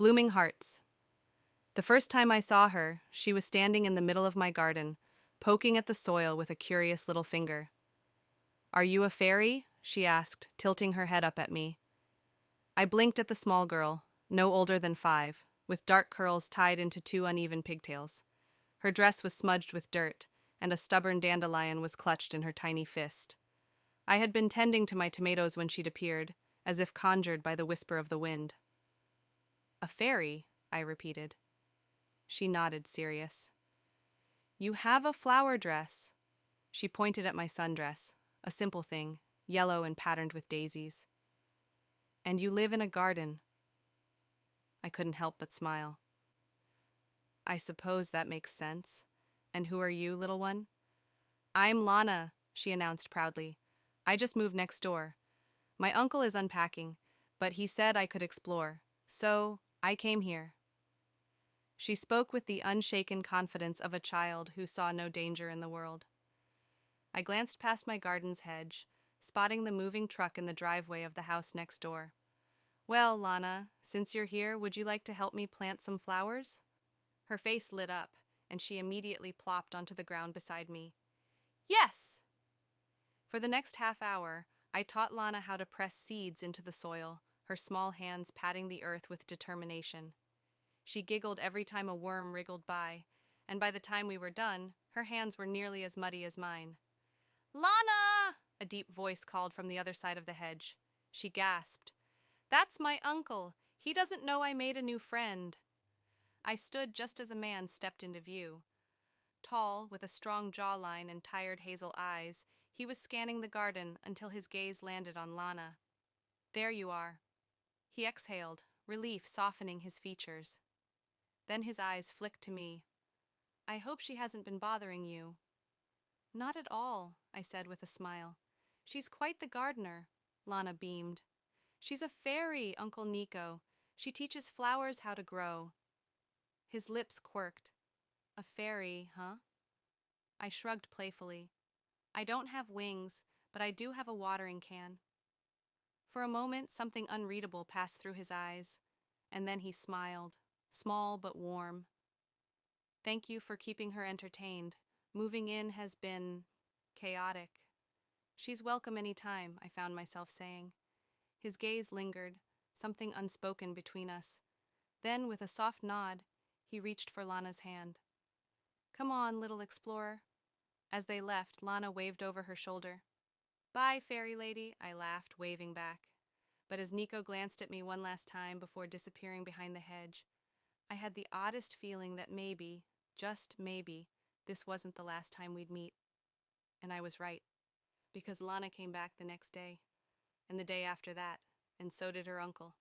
Blooming Hearts. The first time I saw her, she was standing in the middle of my garden, poking at the soil with a curious little finger. "Are you a fairy?" she asked, tilting her head up at me. I blinked at the small girl, no older than 5, with dark curls tied into 2 uneven pigtails. Her dress was smudged with dirt, and a stubborn dandelion was clutched in her tiny fist. I had been tending to my tomatoes when she'd appeared, as if conjured by the whisper of the wind. "A fairy?" I repeated. She nodded, serious. "You have a flower dress." She pointed at my sundress, a simple thing, yellow and patterned with daisies. "And you live in a garden." I couldn't help but smile. "I suppose that makes sense. And who are you, little one?" "I'm Lana," she announced proudly. "I just moved next door. My uncle is unpacking, but he said I could explore, so I came here." She spoke with the unshaken confidence of a child who saw no danger in the world. I glanced past my garden's hedge, spotting the moving truck in the driveway of the house next door. "Well, Lana, since you're here, would you like to help me plant some flowers?" Her face lit up, and she immediately plopped onto the ground beside me. "Yes!" For the next half hour, I taught Lana how to press seeds into the soil, her small hands patting the earth with determination. She giggled every time a worm wriggled by, and by the time we were done, her hands were nearly as muddy as mine. "Lana!" a deep voice called from the other side of the hedge. She gasped. "That's my uncle. He doesn't know I made a new friend." I stood just as a man stepped into view. Tall, with a strong jawline and tired hazel eyes, he was scanning the garden until his gaze landed on Lana. "There you are." He exhaled, relief softening his features. Then his eyes flicked to me. "I hope she hasn't been bothering you." "Not at all," I said with a smile. "She's quite the gardener." Lana beamed. "She's a fairy, Uncle Nico. She teaches flowers how to grow." His lips quirked. "A fairy, huh?" I shrugged playfully. "I don't have wings, but I do have a watering can." For a moment, something unreadable passed through his eyes, and then he smiled, small but warm. "Thank you for keeping her entertained. Moving in has been chaotic." "She's welcome any time," I found myself saying. His gaze lingered, something unspoken between us. Then, with a soft nod, he reached for Lana's hand. "Come on, little explorer." As they left, Lana waved over her shoulder. "Bye, fairy lady," I laughed, waving back. But as Nico glanced at me one last time before disappearing behind the hedge, I had the oddest feeling that maybe, just maybe, this wasn't the last time we'd meet. And I was right, because Lana came back the next day, and the day after that, and so did her uncle.